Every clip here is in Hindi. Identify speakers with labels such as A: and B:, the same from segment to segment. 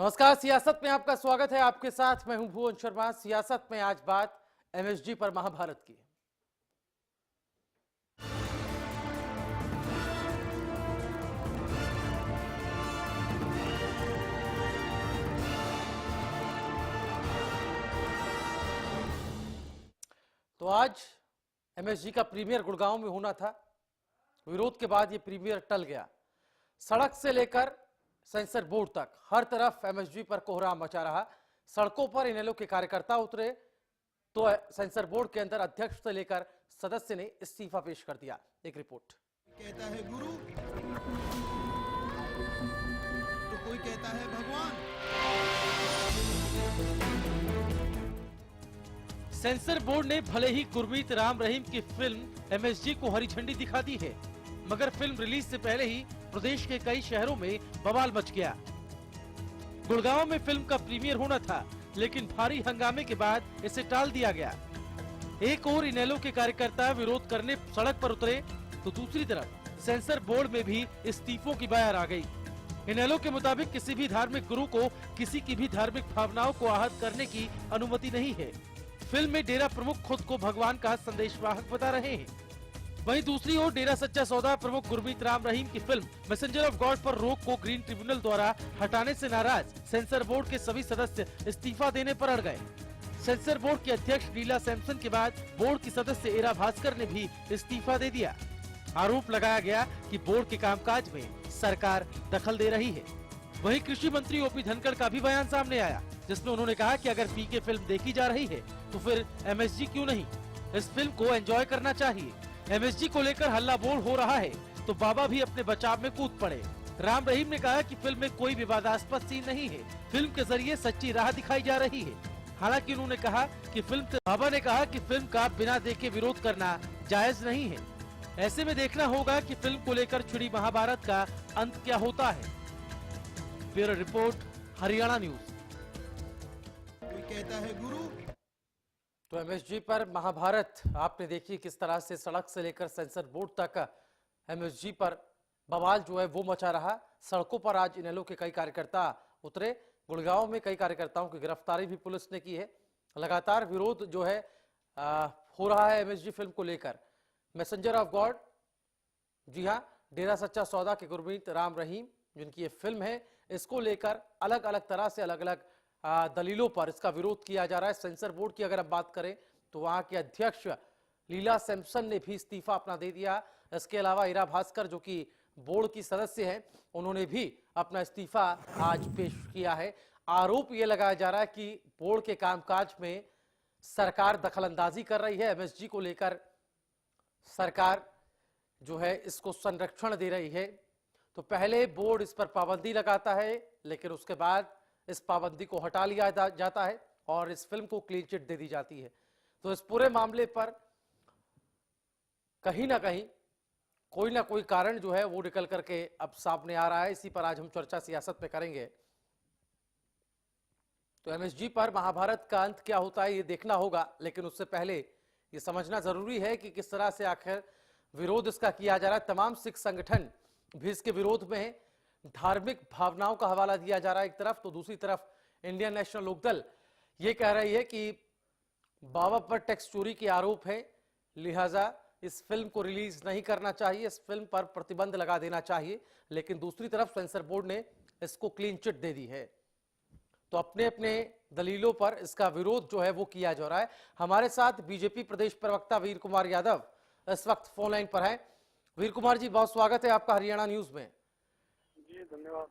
A: नमस्कार, सियासत में आपका स्वागत है। आपके साथ मैं हूं भुवन शर्मा। सियासत में आज बात एमएसजी पर महाभारत की। तो आज एमएसजी का प्रीमियर गुड़गांव में होना था। विरोध के बाद यह प्रीमियर टल गया। सड़क से लेकर सेंसर बोर्ड तक हर तरफ एमएसजी पर कोहराम मचा रहा। सड़कों पर इनेलो के कार्यकर्ता उतरे तो सेंसर बोर्ड के अंदर अध्यक्ष से लेकर सदस्य ने इस्तीफा पेश कर दिया। एक रिपोर्ट।
B: कहता है गुरु तो कोई कहता है भगवान।
A: सेंसर बोर्ड ने भले ही गुरमीत राम रहीम की फिल्म एमएसजी को हरी झंडी दिखा दी है, मगर फिल्म रिलीज से पहले ही प्रदेश के कई शहरों में बवाल मच गया। गुड़गांव में फिल्म का प्रीमियर होना था, लेकिन भारी हंगामे के बाद इसे टाल दिया गया। एक ओर इनेलो के कार्यकर्ता विरोध करने सड़क पर उतरे, तो दूसरी तरफ सेंसर बोर्ड में भी इस्तीफों की बयार आ गई। इनेलो के मुताबिक किसी भी धार्मिक गुरु को किसी की भी धार्मिक भावनाओं को आहत करने की अनुमति नहीं है। फिल्म में डेरा प्रमुख खुद को भगवान का संदेशवाहक बता रहे हैं। वहीं दूसरी ओर डेरा सच्चा सौदा प्रमुख गुरमीत राम रहीम की फिल्म मैसेंजर ऑफ गॉड पर रोक को ग्रीन ट्रिब्यूनल द्वारा हटाने से नाराज सेंसर बोर्ड के सभी सदस्य इस्तीफा देने पर अड़ गए। सेंसर बोर्ड के अध्यक्ष लीला सैमसन के बाद बोर्ड की सदस्य इरा भास्कर ने भी इस्तीफा दे दिया। आरोप लगाया गया कि बोर्ड के कामकाज में सरकार दखल दे रही है। वहीं कृषि मंत्री ओपी धनखड़ का भी बयान सामने आया, जिसमें उन्होंने कहा कि अगर पीके फिल्म देखी जा रही है तो फिर एमएसजी क्यों नहीं, इस फिल्म को एंजॉय करना चाहिए। एमएसजी को लेकर हल्ला बोल हो रहा है तो बाबा भी अपने बचाव में कूद पड़े। राम रहीम ने कहा कि फिल्म में कोई विवादास्पद सीन नहीं है, फिल्म के जरिए सच्ची राह दिखाई जा रही है। हालांकि उन्होंने कहा कि बाबा ने कहा कि फिल्म का बिना देखे विरोध करना जायज नहीं है। ऐसे में देखना होगा कि फिल्म को लेकर छिड़ी महाभारत का अंत क्या होता है। Bureau report, Haryana news.
B: कोई कहता है गुरु
A: तो एमएसजी पर महाभारत आपने देखी किस तरह से सड़क से लेकर सेंसर बोर्ड तक एमएसजी पर बवाल जो है वो मचा रहा। सड़कों पर आज इनेलो के कई कार्यकर्ता उतरे। गुड़गांव में कई कार्यकर्ताओं की गिरफ्तारी भी पुलिस ने की है। लगातार विरोध जो है हो रहा है एमएसजी फिल्म को लेकर। मैसेंजर ऑफ गॉड, जी हाँ, डेरा सच्चा सौदा के गुरमीत राम रहीम जिनकी ये फिल्म है, इसको लेकर अलग अलग तरह से अलग अलग दलीलों पर इसका विरोध किया जा रहा है। सेंसर बोर्ड की अगर हम बात करें तो वहां के अध्यक्ष लीला सैमसन ने भी इस्तीफा अपना दे दिया। इसके अलावा इरा भास्कर जो कि बोर्ड की सदस्य हैं, उन्होंने भी अपना इस्तीफा आज पेश किया है। आरोप यह लगाया जा रहा है कि बोर्ड के कामकाज में सरकार दखलंदाजी कर रही है। एमएसजी को लेकर सरकार जो है इसको संरक्षण दे रही है। तो पहले बोर्ड इस पर पाबंदी लगाता है, लेकिन उसके बाद इस पाबंदी को हटा लिया जाता है और इस फिल्म को क्लीन चिट दे दी जाती है। तो इस पूरे मामले पर कहीं ना कहीं कोई ना कोई कारण जो है वो निकल करके अब सामने आ रहा है। इसी पर आज हम चर्चा सियासत में करेंगे। तो एमएसजी पर महाभारत का अंत क्या होता है ये देखना होगा, लेकिन उससे पहले ये समझना जरूरी है कि किस तरह से आखिर विरोध इसका किया जा रहा है। तमाम सिख संगठन भी इसके विरोध में है। धार्मिक भावनाओं का हवाला दिया जा रहा है एक तरफ, तो दूसरी तरफ इंडियन नेशनल लोकदल ये कह रही है कि बाबा पर टैक्स चोरी के आरोप है, लिहाजा इस फिल्म को रिलीज नहीं करना चाहिए, इस फिल्म पर प्रतिबंध लगा देना चाहिए। लेकिन दूसरी तरफ सेंसर बोर्ड ने इसको क्लीन चिट दे दी है। तो अपने अपने दलीलों पर इसका विरोध जो है वो किया जा रहा है। हमारे साथ बीजेपी प्रदेश प्रवक्ता वीर कुमार यादव इस वक्त फोन लाइन पर हैं। वीर कुमार जी, बहुत स्वागत है आपका हरियाणा न्यूज में।
C: जी धन्यवाद।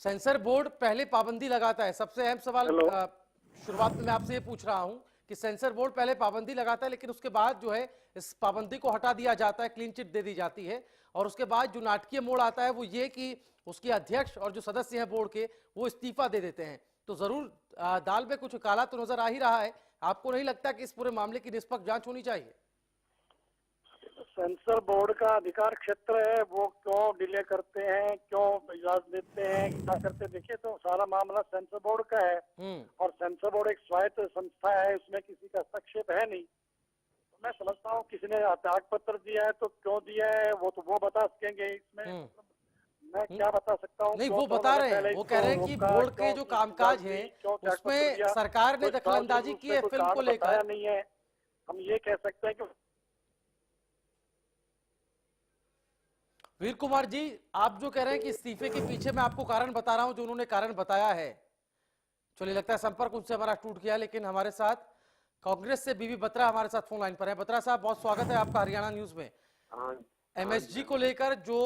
A: सेंसर बोर्ड पहले पाबंदी लगाता है। सबसे अहम सवाल शुरुआत में मैं आपसे ये पूछ रहा हूं कि सेंसर बोर्ड पहले पाबंदी लगाता है, लेकिन उसके बाद जो है इस पाबंदी को हटा दिया जाता है, क्लीन चिट दे दी जाती है। और उसके बाद जो नाटकीय मोड़ आता है वो ये कि उसके अध्यक्ष और जो सदस्य हैं बोर्ड के, वो इस्तीफा दे देते हैं। तो जरूर दाल में कुछ काला तो नजर आ ही रहा है। आपको नहीं लगता कि इस पूरे मामले की निष्पक्ष जांच होनी चाहिए?
C: सेंसर बोर्ड का अधिकार क्षेत्र है, वो क्यों डिले करते हैं, क्यों इजाजत देते हैं, क्या करते हैं? देखिए, तो सारा मामला सेंसर बोर्ड का है और सेंसर बोर्ड एक स्वायत्त संस्था है, उसमें किसी का हस्तक्षेप है नहीं। तो मैं समझता हूँ किसी ने त्याग पत्र दिया है तो क्यों दिया है वो तो वो बता सकेंगे। इसमें मैं क्या बता सकता हूँ?
A: नहीं,
C: क्यों
A: वो
C: तो
A: बता
C: उन्होंने
A: रहे हैं,
C: पहले
A: वो
C: इसको
A: कह रहे हैं कि
C: रोका,
A: बोर्ड के
C: क्यों
A: जो
C: इसकी
A: कामकाज
C: इजाजत
A: है
C: दी, क्यों त्यागपत्र
A: उसमें
C: दिया?
A: सरकार ने
C: कोई
A: दखलंदाजी
C: सार्वजनिक रूप
A: की
C: से
A: है
C: कोई
A: फिल्म को
C: कारण बताया
A: लेकर।
C: नहीं है। हम ये कह सकते हैं कि
A: वीर कुमार जी, आप जो कह रहे हैं कि इस्तीफे के पीछे मैं आपको कारण बता रहा हूं, जो उन्होंने कारण बताया है। चलिए, लगता है संपर्क उनसे हमारा टूट गया, लेकिन हमारे साथ कांग्रेस से बीबी बत्रा हमारे साथ फोन लाइन पर है। बत्रा साहब, बहुत स्वागत है आपका हरियाणा न्यूज में।
D: हाँ।
A: एमएसजी को लेकर जो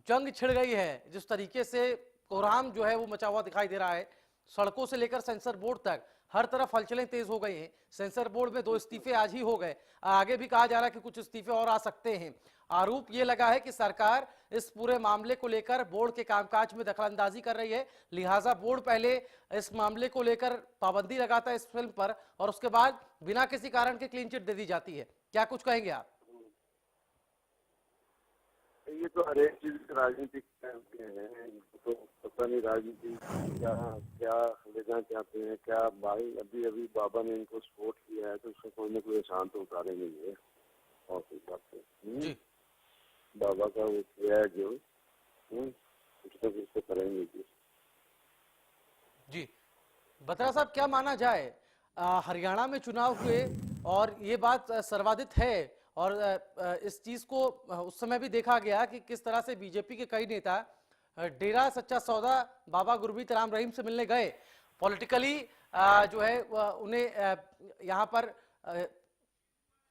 A: जंग छिड़ गई है, जिस तरीके से कोहराम जो है वो मचा हुआ दिखाई दे रहा है, सड़कों से लेकर सेंसर बोर्ड तक हर तरफ हलचलें तेज हो गई हैं। सेंसर बोर्ड में 2 इस्तीफे आज ही हो गए, आगे भी कहा जा रहा है कि कुछ इस्तीफे और आ सकते हैं। आरोप ये लगा है कि सरकार इस पूरे मामले को लेकर बोर्ड के कामकाज में दखलंदाजी कर रही है, लिहाजा बोर्ड पहले इस मामले को लेकर पाबंदी लगाता है इस फिल्म पर, और उसके बाद बिना किसी कारण के क्लीन चिट दे दी जाती है। क्या कुछ कहेंगे आप?
D: ये तो हर एक चीज राजनीतिक है, तो पता नहीं राजनीति क्या क्या लेना चाहते हैं क्या। भाई अभी अभी बाबा ने इनको सपोर्ट किया है तो उसको कोई ना कोई शांत तो उतारेंगे ये, और कोई बात नहीं। बाबा का वो किया है जो कुछ ना कुछ तो करेंगे
A: जी। बत्रा साहब, क्या माना जाए, हरियाणा में चुनाव हुए और ये बात सर्वाधित है, और इस चीज को उस समय भी देखा गया कि किस तरह से बीजेपी के कई नेता डेरा सच्चा सौदा बाबा गुरमीत राम रहीम से मिलने गए। पॉलिटिकली जो है उन्हें यहाँ पर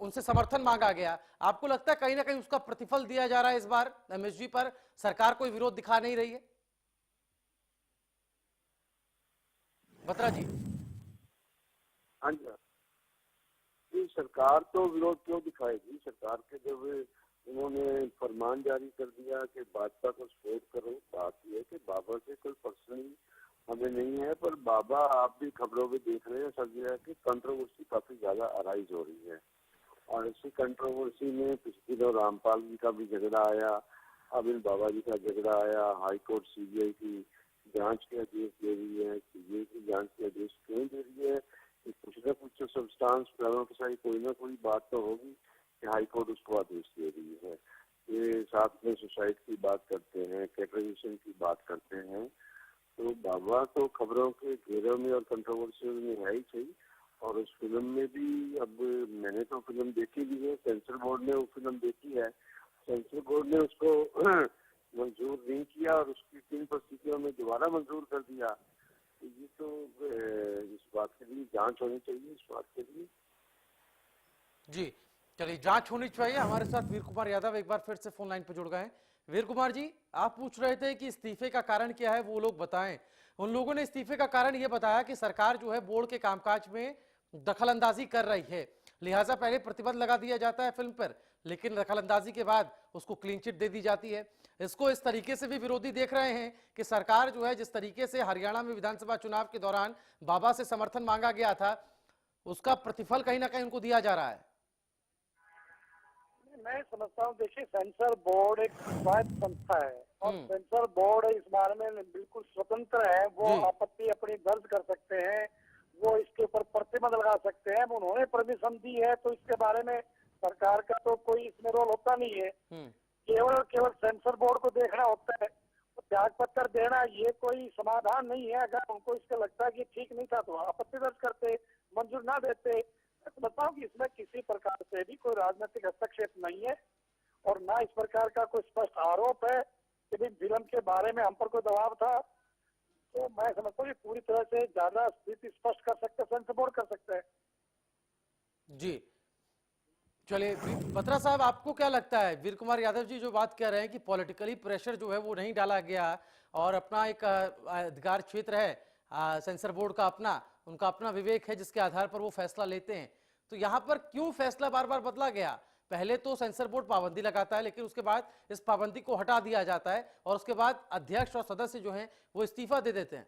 A: उनसे समर्थन मांगा गया। आपको लगता है कहीं ना कहीं उसका प्रतिफल दिया जा रहा है इस बार एमएसजी पर? सरकार कोई विरोध दिखा नहीं रही है? बत्रा जी।
D: हाँ जी, सरकार तो विरोध क्यों दिखाएगी? सरकार के जब उन्होंने फरमान जारी कर दिया कि भाजपा को सपोर्ट करो, बात यह है कि बाबा से कोई पर्सनली हमें नहीं है, पर बाबा आप भी खबरों में देख रहे हैं सब जगह की कंट्रोवर्सी काफी ज्यादा अराइज हो रही है, और इसी कंट्रोवर्सी में पिछले दिनों रामपाल जी का भी झगड़ा आया, अब इन बाबा जी का झगड़ा आया। हाईकोर्ट सीबीआई की जांच के आदेश दे रही है, सीबीआई की जांच के आदेश क्यों दे रही है? कुछ न कुछ सब्सटेंस प्रभावशाली कोई ना कोई बात तो होगी कि हाईकोर्ट उसको आदेश दे रही है। ये साथ में सुसाइड की बात करते हैं, कैटेगराइजेशन की बात करते हैं, तो बाबा तो खबरों के घेरों में और कंट्रोवर्सी में है ही सही। और उस फिल्म में भी, अब मैंने तो फिल्म देखी भी है, सेंसर बोर्ड ने वो फिल्म देखी है, सेंसर बोर्ड ने उसको मंजूर नहीं किया और उसकी 3 परिस्थितियों में दोबारा मंजूर कर दिया। ये तो इस बात के लिए जांच होनी चाहिए, इस बात के लिए।
A: जी, चलिए, जांच होनी चाहिए। हमारे साथ वीर कुमार यादव एक बार फिर से फोन लाइन पर जुड़ गए हैं। वीर कुमार जी, आप पूछ रहे थे कि इस्तीफे का कारण क्या है, वो लोग बताएं। उन लोगों ने इस्तीफे का कारण ये बताया कि सरकार जो है बोर्ड के कामकाज में दखलंदाजी कर रही है, लिहाजा पहले प्रतिबंध लगा दिया जाता है फिल्म पर, लेकिन दखलंदाजी के बाद उसको क्लीन चिट दे दी जाती है। इसको इस तरीके से भी विरोधी देख रहे हैं कि सरकार जो है जिस तरीके से हरियाणा में विधानसभा चुनाव के दौरान बाबा से समर्थन मांगा गया था, उसका प्रतिफल कहीं ना कहीं उनको दिया जा रहा है।
C: मैं समझता हूँ, देखिए सेंसर बोर्ड एक स्वायत्त संस्था है और सेंसर बोर्ड इस बारे में बिल्कुल स्वतंत्र है। वो आपत्ति अपनी दर्ज कर सकते हैं, वो इसके ऊपर प्रतिबंध लगा सकते हैं। उन्होंने परमिशन दी है तो इसके बारे में सरकार का तो कोई इसमें रोल होता नहीं है। केवल सेंसर बोर्ड को देखना होता है। तो त्याग पत्र देना ये कोई समाधान नहीं है। अगर उनको इसका लगता है कि ठीक नहीं था तो आपत्ति दर्ज करते, मंजूर ना देते। बताओ कि इसमें किसी प्रकार से भी कोई राजनीतिक हस्तक्षेप नहीं है और ना इस प्रकार का कोई स्पष्ट आरोप है कि भी फिल्म के बारे में हम पर कोई दबाव था। तो मैं समझता हूँ कि पूरी तरह से ज्यादा स्थिति स्पष्ट कर सकते, सेंसर बोर्ड कर सकते हैं।
A: जी, चलिए बत्रा साहब, आपको क्या लगता है, वीर कुमार यादव जी जो बात कह रहे हैं कि पॉलिटिकली प्रेशर जो है वो नहीं डाला गया और अपना एक अधिकार क्षेत्र है सेंसर बोर्ड का, उनका अपना विवेक है जिसके आधार पर वो फैसला लेते हैं, तो यहाँ पर क्यों फैसला बार बार बदला गया? पहले तो सेंसर बोर्ड पाबंदी लगाता है, लेकिन उसके बाद इस पाबंदी को हटा दिया जाता है और उसके बाद अध्यक्ष और सदस्य जो हैं वो इस्तीफा दे देते हैं।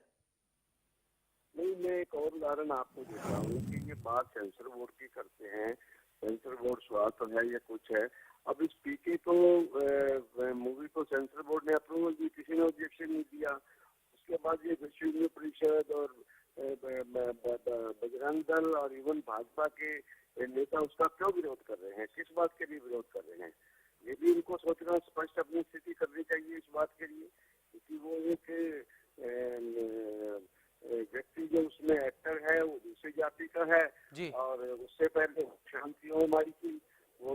D: नहीं, मैं एक और उदाहरण आपको देता हूँ कि ये बात सेंसर बोर्ड की करते हैं, सेंसर बोर्ड स्वास्थ्य है या कुछ है। अब इस पीके को मूवी को सेंसर बोर्ड ने अप्रूवल दी, किसी ने ऑब्जेक्शन नहीं दिया। उसके बाद ये विश्व हिंदू परिषद और बजरंग दल और इवन भाजपा के नेता उसका क्यों विरोध कर रहे हैं? किस बात के लिए विरोध कर रहे हैं? ये भी इनको सोचना, स्पष्ट अपनी स्थिति करनी चाहिए इस बात के लिए। क्योंकि वो एक व्यक्ति जो उसमें एक्टर है वो दूसरी जाति का है
A: जी।
D: और उससे पहले शांति हमारी थी, वो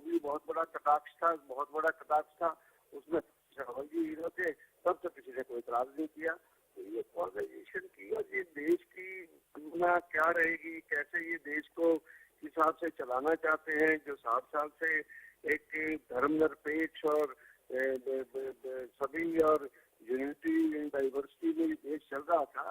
D: भी बहुत बड़ा कटाक्ष था, उसमें रावल जी हीरो थे, तब तो किसी ने कोई इतराज नहीं किया। तो ये कॉन्वर्जेशन की और ये देश की दुनिया क्या रहेगी, कैसे ये देश को हिसाब से चलाना चाहते हैं, जो 60 साल से एक धर्मनिरपेक्ष और सभी और यूनिटी इन डाइवर्सिटी में देश चल रहा था,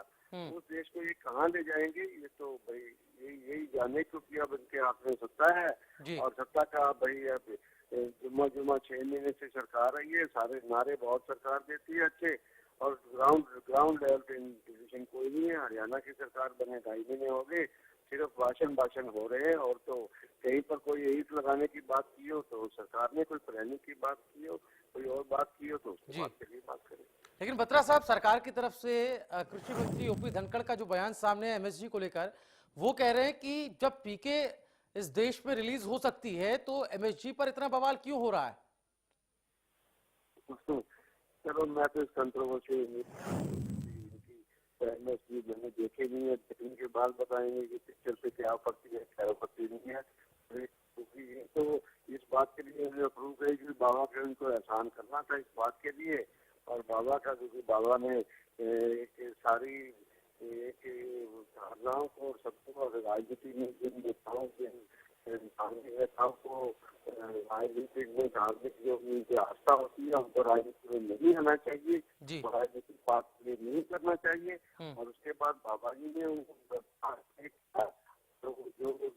D: उस देश को ये कहाँ ले जाएंगे, ये तो भाई यही जाने क्योंकि अब इनके हाथ में सत्ता है और सत्ता का भाई अब जुम्मा 6 महीने से सरकार आई है, सारे नारे बहुत सरकार देती है अच्छे, और ग्राउंड लेवल पे डिसीजन कोई नहीं है। हरियाणा की सरकार बने 2.5 महीने हो गए, सिर्फ भाषण हो रहे हैं, और तो कहीं पर कोई ईंट लगाने की बात की हो तो सरकार ने, कोई प्लानिंग की बात की हो, कोई और बात की हो तो उसके बाद के लिए बात करें।
A: लेकिन बत्रा साहब, सरकार की तरफ से कृषि मंत्री ओपी धनखड़ का जो बयान सामने है एमएसजी को लेकर, वो कह रहे हैं कि जब पीके इस देश में रिलीज हो सकती है तो एमएसजी पर इतना बवाल क्यों हो रहा है?
D: चलो मैं तो इस कंट्रोवर्सी एमएसजी मैंने देखे नहीं है, देखने के बाद बताएंगे कि पिक्चर पे क्या आपत्ति है क्या आपत्ति नहीं है। तो इस बात के लिए अप्रूव है कि बाबा के उनको एहसान करना था इस बात के लिए, और बाबा का क्योंकि बाबा ने एक सारी एक धारणाओं को और सबको और राजनीति में जिन नेताओं के नेताओं को राजनीतिक में धार्मिक जो उनकी आस्था होती है उनको राजनीति में नहीं आना चाहिए, राजनीतिक बात में नहीं करना चाहिए। और उसके बाद बाबा जी ने उनको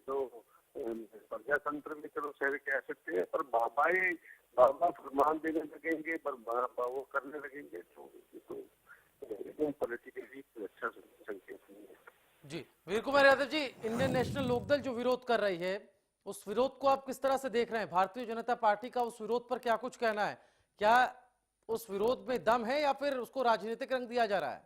D: जो प्रजातंत्र में चलो शहर कह सकते हैं, पर बाबा फरमान देने लगेंगे, पर वो करने लगेंगे तो पॉलिटिकली अच्छा संकेत नहीं है।
A: जी वीर कुमार यादव जी, इंडियन नेशनल लोकदल जो विरोध कर रही है, उस विरोध को आप किस तरह से देख रहे हैं? भारतीय जनता पार्टी का उस विरोध पर क्या कुछ कहना है? क्या उस विरोध में दम है या फिर उसको राजनीतिक रंग दिया जा रहा है?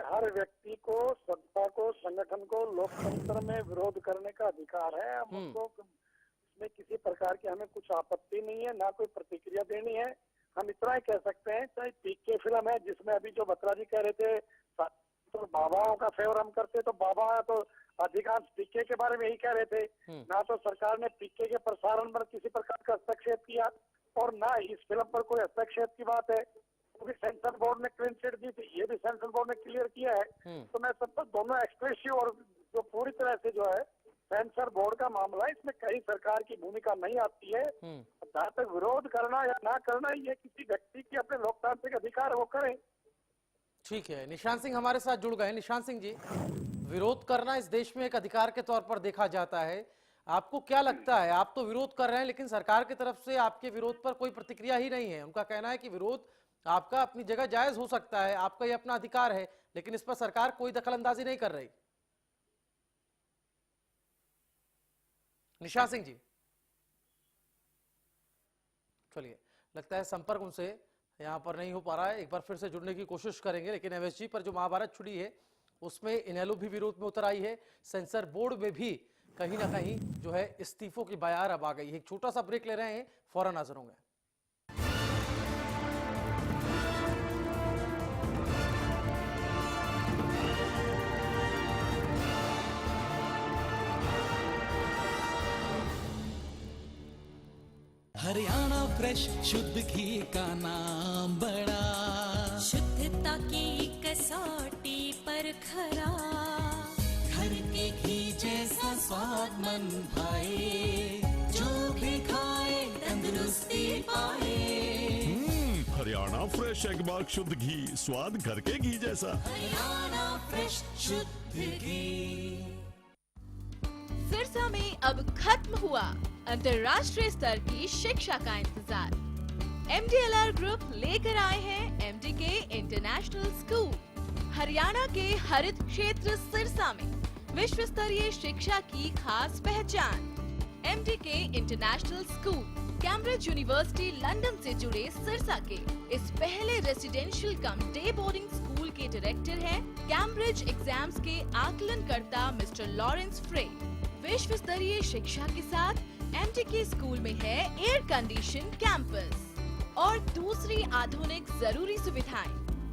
C: हर व्यक्ति को, सत्ता को, संगठन को लोकतंत्र में विरोध करने का अधिकार है। हम उसको इसमें किसी प्रकार की हमें कुछ आपत्ति नहीं है, ना कोई प्रतिक्रिया देनी है। हम इतना ही कह सकते हैं, चाहे पीके फिल्म है जिसमें अभी जो बत्रा जी कह रहे थे तो बाबाओं का फेवर हम करते, तो बाबा तो अधिकांश पीके के बारे में यही कह रहे थे। ना तो सरकार ने पीके के प्रसारण पर किसी प्रकार का हस्तक्षेप किया और ना इस फिल्म पर कोई हस्तक्षेप की बात है। तो भी सेंसर बोर्ड ने क्लीन चिट दी थी, ये भी सेंसर बोर्ड ने क्लियर किया है। तो मैं सब दोनों एक्सप्रेसिव और जो पूरी तरह से जो है सेंसर बोर्ड का मामला, इसमें कहीं सरकार की भूमिका नहीं आती है। जहाँ तक विरोध करना या ना करना, ये किसी व्यक्ति की अपने लोकतांत्रिक अधिकार है, वो करें।
A: ठीक है, निशांत सिंह हमारे साथ जुड़ गए। निशांत सिंह जी, विरोध करना इस देश में एक अधिकार के तौर पर देखा जाता है, आपको क्या लगता है? आप तो विरोध कर रहे हैं लेकिन सरकार की तरफ से आपके विरोध पर कोई प्रतिक्रिया ही नहीं है। उनका कहना है कि विरोध आपका अपनी जगह जायज हो सकता है, आपका ये अपना अधिकार है, लेकिन इस पर सरकार कोई दखलंदाजी नहीं कर रही। निशांत सिंह जी, चलिए, लगता है संपर्क उनसे यहाँ पर नहीं हो पा रहा है। एक बार फिर से जुड़ने की कोशिश करेंगे। लेकिन एमएसजी पर जो महाभारत छिड़ी है उसमें इनेलो भी विरोध में उतर आई है, सेंसर बोर्ड में भी कहीं ना कहीं जो है इस्तीफों की बयार अब आ गई है। एक छोटा सा ब्रेक ले रहे हैं, फौरन हाजिर होंगे।
E: हरियाणा फ्रेश शुद्ध घी का नाम बड़ा,
F: शुद्धता की कसौटी पर खरा,
E: घर के घी जैसा स्वाद मन भाए, जो भी खाए तंदुरुस्ती पाए।
G: हरियाणा फ्रेश एगमार्क शुद्ध घी, स्वाद घर के घी जैसा।
E: हरियाणा फ्रेश शुद्ध घी।
H: सिरसा में अब खत्म हुआ अंतर्राष्ट्रीय स्तर की शिक्षा का इंतजार। MDLR ग्रुप लेकर आए हैं MDK इंटरनेशनल स्कूल। हरियाणा के हरित क्षेत्र सिरसा में विश्व स्तरीय शिक्षा की खास पहचान। MDK international school Cambridge university London से जुड़े सिरसा के इस पहले रेसिडेंशियल कम डे बोर्डिंग स्कूल के डायरेक्टर हैं कैम्ब्रिज एग्जाम्स के आकलनकर्ता मिस्टर लॉरेंस फ्रे। विश्व स्तरीय शिक्षा के साथ MDK स्कूल में है एयर कंडीशन कैंपस। और दूसरी आधुनिक जरूरी सुविधाएं,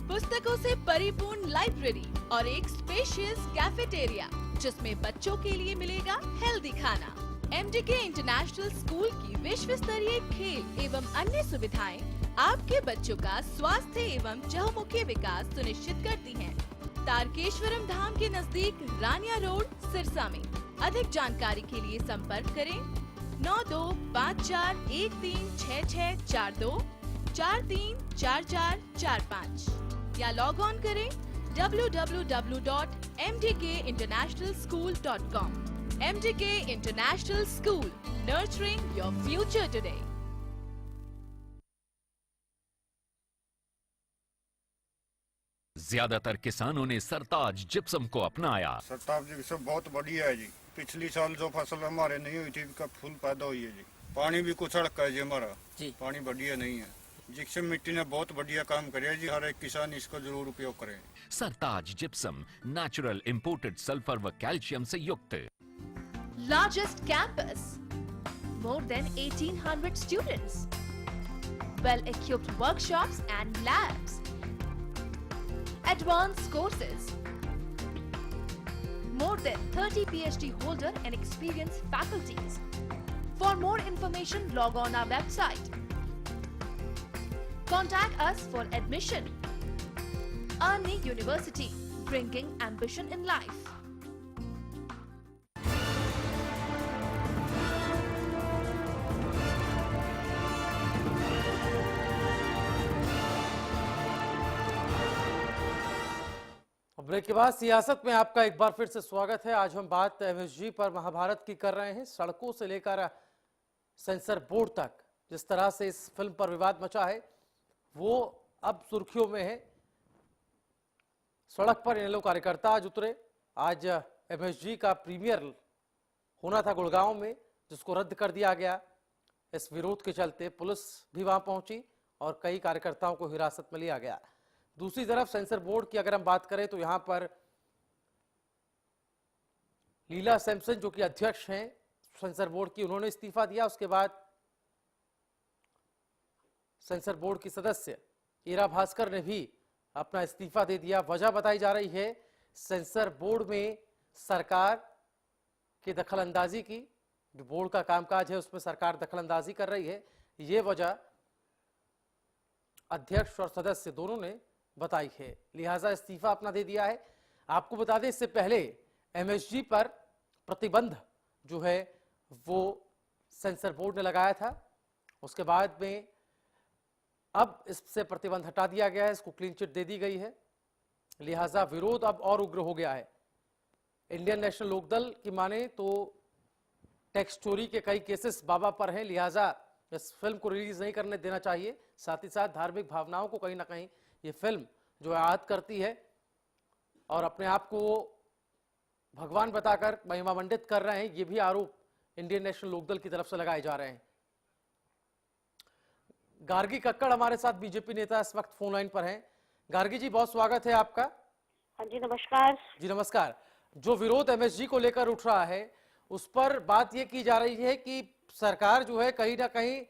H: पुस्तकों से परिपूर्ण लाइब्रेरी और एक स्पेशियस कैफेटेरिया जिसमें बच्चों के लिए मिलेगा हेल्दी खाना। एमडीके इंटरनेशनल स्कूल की विश्व स्तरीय खेल एवं अन्य सुविधाएं आपके बच्चों का स्वास्थ्य एवं चहुमुखी विकास सुनिश्चित करती हैं। तारकेश्वरम धाम के नजदीक रानिया रोड, सिरसा में। अधिक जानकारी के लिए संपर्क करें 9254136642 434445 या लॉग ऑन करें www.mdkinternationalschool.com। MDK International School, nurturing your future today.
I: ज्यादातर किसानों ने सरताज जिप्सम को अपनाया।
J: सरताज जिप्सम बहुत बढ़िया है जी। पिछली साल जो फसल हमारे नहीं हुई थी उसका फूल पैदा हुई है जी। पानी भी कुछ अड़का है जी हमारा जी। पानी बढ़िया नहीं है। जिप्सम मिट्टी ने बहुत बढ़िया काम करे जी। हर एक किसान इसको जरूर उपयोग करे।
I: सरताज जिप्सम नेचुरल इंपोर्टेड सल्फर व कैल्शियम से युक्त।
H: Largest campus, more than 1800 students, well-equipped workshops and labs, advanced courses, more than 30 PhD holder and experienced faculties. For more information, log on our website. Contact us for admission. Arni University, bringing ambition in life.
A: Break के बाद सियासत में आपका एक बार फिर से स्वागत है। आज हम बात एमएसजी पर महाभारत की कर रहे हैं। सड़कों से लेकर सेंसर बोर्ड तक जिस तरह से इस फिल्म पर विवाद मचा है वो अब सुर्खियों में है। सड़क पर इनेलो कार्यकर्ता आज उतरे। आज एमएसजी का प्रीमियर होना था गुड़गांव में, जिसको रद्द कर दिया गया। इस विरोध के चलते पुलिस भी वहां पहुंची और कई कार्यकर्ताओं को हिरासत में लिया गया। दूसरी तरफ सेंसर बोर्ड की अगर हम बात करें तो यहां पर लीला सैमसन जो कि अध्यक्ष हैं सेंसर बोर्ड की, उन्होंने इस्तीफा दिया। उसके बाद सेंसर बोर्ड की सदस्य ईरा भास्कर ने भी अपना इस्तीफा दे दिया। वजह बताई जा रही है सेंसर बोर्ड में सरकार की दखलंदाजी की। जो बोर्ड का कामकाज है उसमें सरकार दखलंदाजी कर रही है, ये वजह अध्यक्ष और सदस्य दोनों ने बताई है। लिहाजा इस्तीफा अपना दे दिया है। आपको बता दें इससे पहले एमएसजी पर प्रतिबंध जो है वो सेंसर बोर्ड ने लगाया था। उसके बाद में अब इससे प्रतिबंध हटा दिया गया है, इसको क्लीन चिट दे दी गई है। लिहाजा विरोध अब और उग्र हो गया है। इंडियन नेशनल लोकदल की माने तो टैक्स चोरी के कई केसेस बाबा पर हैं, लिहाजा इस फिल्म को रिलीज नहीं करने देना चाहिए। साथ ही साथ धार्मिक भावनाओं को कहीं ना कहीं ये फिल्म जो आहत करती है और अपने आप को भगवान बताकर महिमा मंडित कर रहे हैं, ये भी आरोप इंडियन नेशनल लोकदल की तरफ से लगाए जा रहे हैं। गार्गी कक्कड़ हमारे साथ बीजेपी नेता इस वक्त फोन लाइन पर हैं। गार्गी जी, बहुत स्वागत है आपका।
K: हाँ जी, नमस्कार।
A: जी नमस्कार। जो विरोध एमएसजी को लेकर उठ रहा है उस पर बात यह की जा रही है कि सरकार जो है कहीं ना कहीं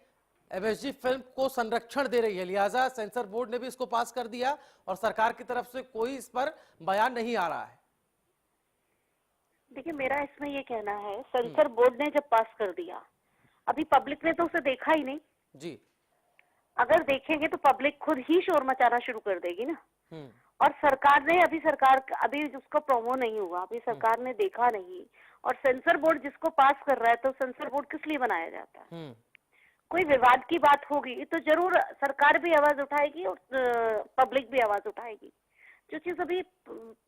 A: एमएसजी फिल्म को संरक्षण दे रही है, लिहाजा सेंसर बोर्ड ने भी इसको पास कर दिया और सरकार की तरफ से कोई इस पर बयान नहीं आ रहा है।
K: देखिए, मेरा इसमें ये कहना है, सेंसर बोर्ड ने जब पास कर दिया, अभी पब्लिक ने तो उसे देखा ही नहीं
A: जी।
K: अगर देखेंगे तो पब्लिक खुद ही शोर मचाना शुरू कर देगी ना। और सरकार ने अभी उसका प्रोमो नहीं हुआ, अभी सरकार ने देखा नहीं। और सेंसर बोर्ड जिसको पास कर रहा है, तो सेंसर बोर्ड किस लिए बनाया जाता है? कोई विवाद की बात होगी तो जरूर सरकार भी आवाज उठाएगी और पब्लिक भी आवाज उठाएगी। जो चीज अभी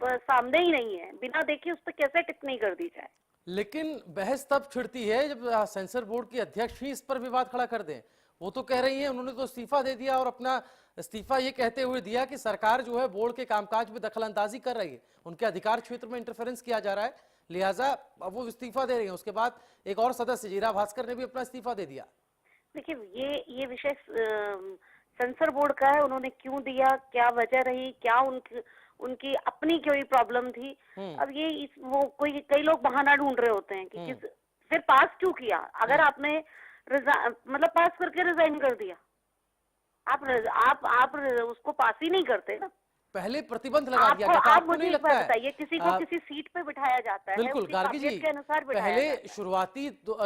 K: सामने ही नहीं है, बिना देखे उस पर कैसे टिप्पणी कर दी जाए।
A: लेकिन बहस तब छिड़ती है जब सेंसर बोर्ड की अध्यक्ष ही इस पर विवाद खड़ा कर दें। वो तो कह रही है, उन्होंने तो इस्तीफा दे दिया और अपना इस्तीफा ये कहते हुए दिया कि सरकार जो है बोर्ड के कामकाज में दखलंदाजी कर रही है, उनके अधिकार क्षेत्र में इंटरफेरेंस किया जा रहा है, लिहाजा अब वो इस्तीफा दे रही है। उसके बाद एक और सदस्य ईरा भास्कर ने भी अपना इस्तीफा दे दिया।
K: देखिए, ये विषय सेंसर बोर्ड का है, उन्होंने क्यों दिया, क्या वजह रही, क्या उनकी अपनी कोई प्रॉब्लम थी। अब ये कई लोग बहाना ढूंढ रहे होते हैं कि फिर पास क्यों किया। अगर आपने मतलब पास करके रिजाइन कर दिया आप उसको पास ही नहीं करते ना।
A: पहले प्रतिबंध लगा दिया गया था,
K: आप
A: आपको
K: मुझे
A: नहीं
K: एक
A: लगता
K: बात
A: है?
K: बताइए, किसी को किसी सीट पे बिठाया जाता है,
A: बिल्कुल
K: उसकी
A: गार्गी जी,
K: काबिलियत के अनुसार बिठाया
A: पहले
K: जाता है।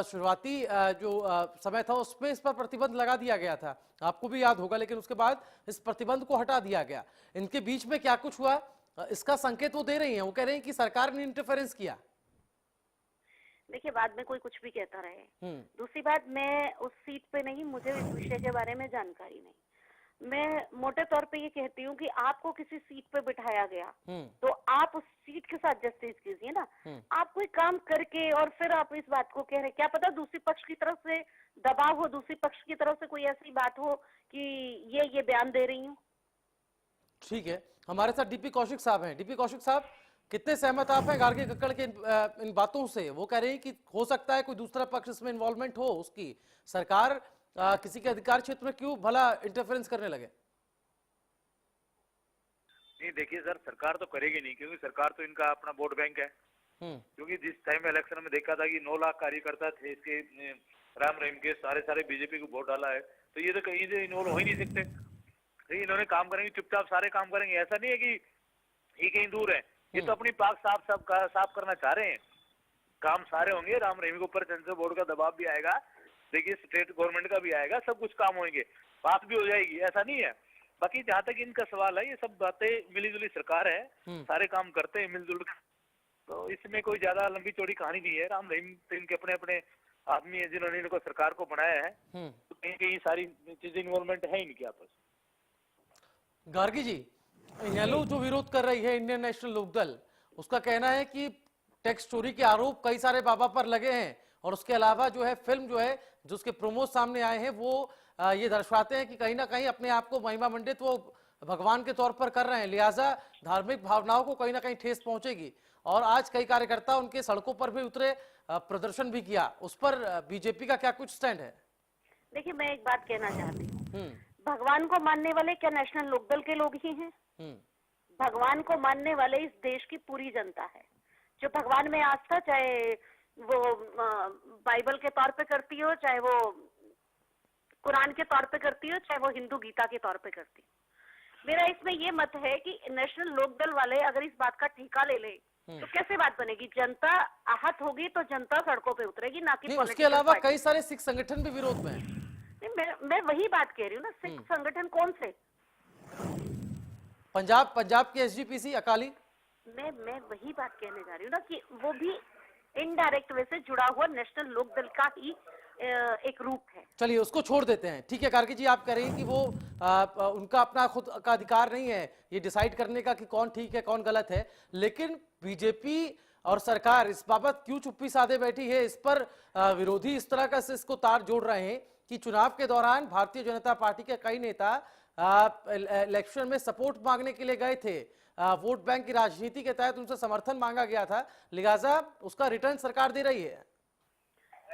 A: शुरुआती जो समय था उसमें इस पर प्रतिबंध लगा दिया गया था, आपको भी याद होगा, लेकिन उसके बाद इस प्रतिबंध को हटा दिया गया। इनके बीच में क्या कुछ हुआ इसका संकेत वो दे रही हैं, वो कह रहे हैं कि सरकार ने इंटरफेरेंस किया।
K: देखिए, बाद में कोई कुछ भी कहता रहे। दूसरी बात, मैं उस सीट पे नहीं, मुझे इस विषय के बारे में जानकारी नहीं। मैं मोटे तौर पे ये कहती हूँ कि आपको किसी सीट पे बिठाया गया तो आप उस सीट के साथ जस्टिस कीजिए ना। आप कोई काम करके और फिर आप इस बात को कह रहे, क्या पता दूसरी पक्ष की तरफ से दबाव हो, दूसरी पक्ष की तरफ से कोई ऐसी बात हो कि ये बयान दे रही हूँ।
A: ठीक है, हमारे साथ डीपी कौशिक साहब हैं। डीपी कौशिक साहब, कितने सहमत आप हैं गार्गी कक्कड़ के इन बातों से? वो कह रहे हैं कि हो सकता है कोई दूसरा पक्ष इसमें इन्वॉल्वमेंट हो, उसकी सरकार किसी के अधिकार क्षेत्र में क्यों भला इंटरफेरेंस करने लगे?
L: नहीं, देखिए सर, सरकार तो करेगी नहीं, क्योंकि सरकार तो इनका अपना वोट बैंक है। क्योंकि जिस टाइम इलेक्शन में देखा था कि 9 लाख कार्यकर्ता थे इसके, राम रहीम के, सारे बीजेपी को वोट डाला है, तो ये तो कहीं से इन्वॉल्व हो ही नहीं सकते। तो इन्होंने काम करेंगे, चुपचाप सारे काम करेंगे। ऐसा नहीं है कि ये कहीं दूर है, ये तो अपनी पाक साफ करना चाह रहे हैं। काम सारे होंगे, राम रहीम के ऊपर सेंसर बोर्ड का दबाव भी आएगा, देखिए स्टेट गवर्नमेंट का भी आएगा, सब कुछ काम होंगे, बात भी हो जाएगी, ऐसा नहीं है। बाकी जहाँ तक इनका सवाल है, ये सब बातें मिली-जुली सरकार है, सारे काम करते हैं मिलजुल कर, तो इसमें कोई ज्यादा लंबी चौड़ी कहानी नहीं है। राम रहीम तो इनके अपने अपने आदमी है जिन्होंने इनको सरकार को बनाया है, तो कहीं कहीं सारी चीजें इन्वॉल्वमेंट है इनके आपस।
A: गार्गी जी, इनेलो जो विरोध कर रही है इंडियन नेशनल लोकदल, उसका कहना है कि टैक्स चोरी के आरोप कई सारे बाबा पर लगे हैं, और उसके अलावा जो है फिल्म जो है जो उसके प्रोमो सामने आए हैं वो ये दर्शाते हैं कि कहीं ना कहीं अपने आप को महिमा मंडित वो भगवान के तौर पर कर रहे हैं, लिहाजा धार्मिक भावनाओं को कहीं ना कहीं ठेस पहुंचेगी। और आज कई कार्यकर्ता उनके सड़कों पर भी उतरे, प्रदर्शन भी किया, उस पर बीजेपी का क्या कुछ स्टैंड है?
K: देखिए, मैं एक बात कहना चाहती हूँ, भगवान को मानने वाले क्या नेशनल लोकदल के लोग ही हैं? भगवान को मानने वाले इस देश की पूरी जनता है, जो भगवान में आस्था चाहे वो बाइबल के तौर पे करती हो, चाहे वो कुरान के तौर पे करती हो, चाहे वो हिंदू गीता के तौर पे करती हो। मेरा इसमें ये मत है कि नेशनल लोकदल वाले अगर इस बात का ठेका ले ले तो कैसे बात बनेगी? जनता आहत होगी तो जनता सड़कों पे उतरेगी, ना कि
A: उसके अलावा कई सारे सिख संगठन भी विरोध में हैं।
K: मैं वही बात कह रही हूँ ना, सिख संगठन कौन से?
A: पंजाब के एसजीपीसी, अकाली।
K: मैं वही बात कहने जा रही हूँ ना कि वो भी इनडायरेक्ट वे से जुड़ा हुआ नेशनल लोकदल का ही एक रूप है।
A: चलिए उसको छोड़ देते हैं, ठीक है। गार्गी जी, आप कह रही हैं कि वो उनका अपना खुद का अधिकार नहीं है ये डिसाइड करने का कि कौन ठीक है कौन गलत है, लेकिन बीजेपी और सरकार इस बाबत क्यों चुप्पी साधे बैठी है? इस पर विरोधी इस तरह का इसको तार जोड़ रहे हैं कि चुनाव के दौरान भारतीय जनता पार्टी के कई नेता इलेक्शन में सपोर्ट मांगने के लिए गए थे, वोट बैंक की राजनीति के तहत उनसे समर्थन मांगा गया था, लिहाजा उसका रिटर्न सरकार दे रही है।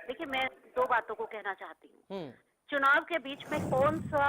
K: देखिए, मैं दो बातों को कहना चाहती हूँ। चुनाव के बीच में कौन सा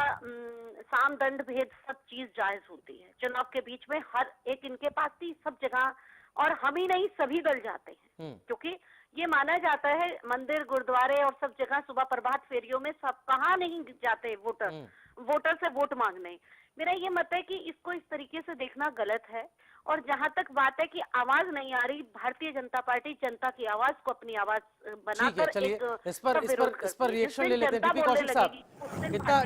K: साम दंड भेद सब चीज जायज होती है? चुनाव के बीच में हर एक इनके पास ही सब जगह, और हम ही नहीं सभी दल जाते हैं, क्योंकि ये माना जाता है मंदिर गुरुद्वारे और सब जगह सुबह प्रभात फेरियों में सब कहाँ नहीं जाते वोटर से वोट मांगने। मेरा ये मत है कि इसको इस तरीके से देखना गलत है। और जहां तक बात है कि आवाज नहीं आ रही, भारतीय जनता पार्टी जनता की आवाज को अपनी आवाज बनाकर
A: इस पर रिएक्शन ले लेते हैं। डीपी कौशिक साहब,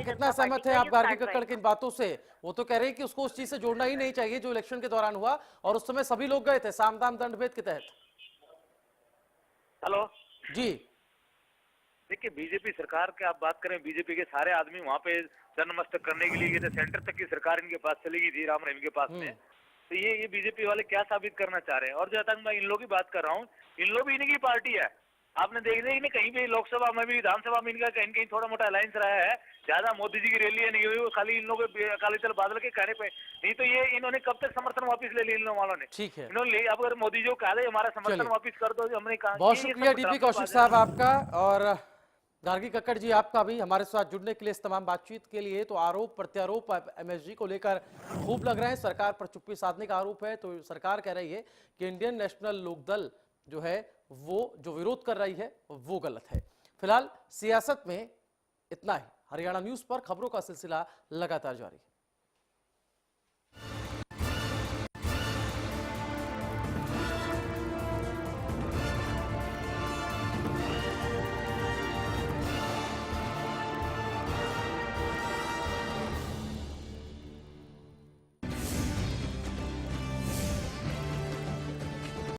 A: कितना सहमत है आप गार्गी कक्कड़ की इन बातों से? वो तो कह रहे हैं कि उसको उस चीज से जोड़ना ही नहीं चाहिए जो इलेक्शन के दौरान हुआ, और उस समय सभी लोग गए थे साम दाम दंड भेद के तहत।
L: हेलो
A: जी,
L: देखिए, बीजेपी सरकार की आप बात करें, बीजेपी के सारे आदमी वहाँ पे नतमस्तक करने के लिए गए थे, सेंटर तक की सरकार इनके पास चली गई थी राम रहीम के पास में। तो ये बीजेपी वाले क्या साबित करना चाह रहे हैं? और जहाँ तक मैं इन लोगों की बात कर रहा हूँ, इन लोग भी इनकी पार्टी है। आपने देख लिया कहीं भी लोकसभा में भी विधानसभा में इनका कहीं कहीं थोड़ा मोटा अलायंस रहा है, ज्यादा मोदी जी की रैली नहीं हुई, खाली इन लोगों अकाली दल बादल के कहने पे, नहीं तो ये इन्होंने कब तक समर्थन वापस ले लिया इन लोगों वालों ने।
A: ठीक है,
L: इन्होंने अब अगर मोदी जी को कहा हमारा समर्थन वापस कर दो, हमने कहा।
A: बहुत शुक्रिया डीपी कौशिक साहब आपका, और गार्गी कक्कड़ जी आपका भी हमारे साथ जुड़ने के लिए, इस तमाम बातचीत के लिए। तो आरोप प्रत्यारोप एमएसजी को लेकर खूब लग रहे हैं, सरकार पर चुप्पी साधने का आरोप है। तो सरकार कह रही है कि इंडियन नेशनल लोकदल जो है वो जो विरोध कर रही है वो गलत है। फिलहाल सियासत में इतना ही।
M: हरियाणा न्यूज पर खबरों का सिलसिला लगातार जारी है।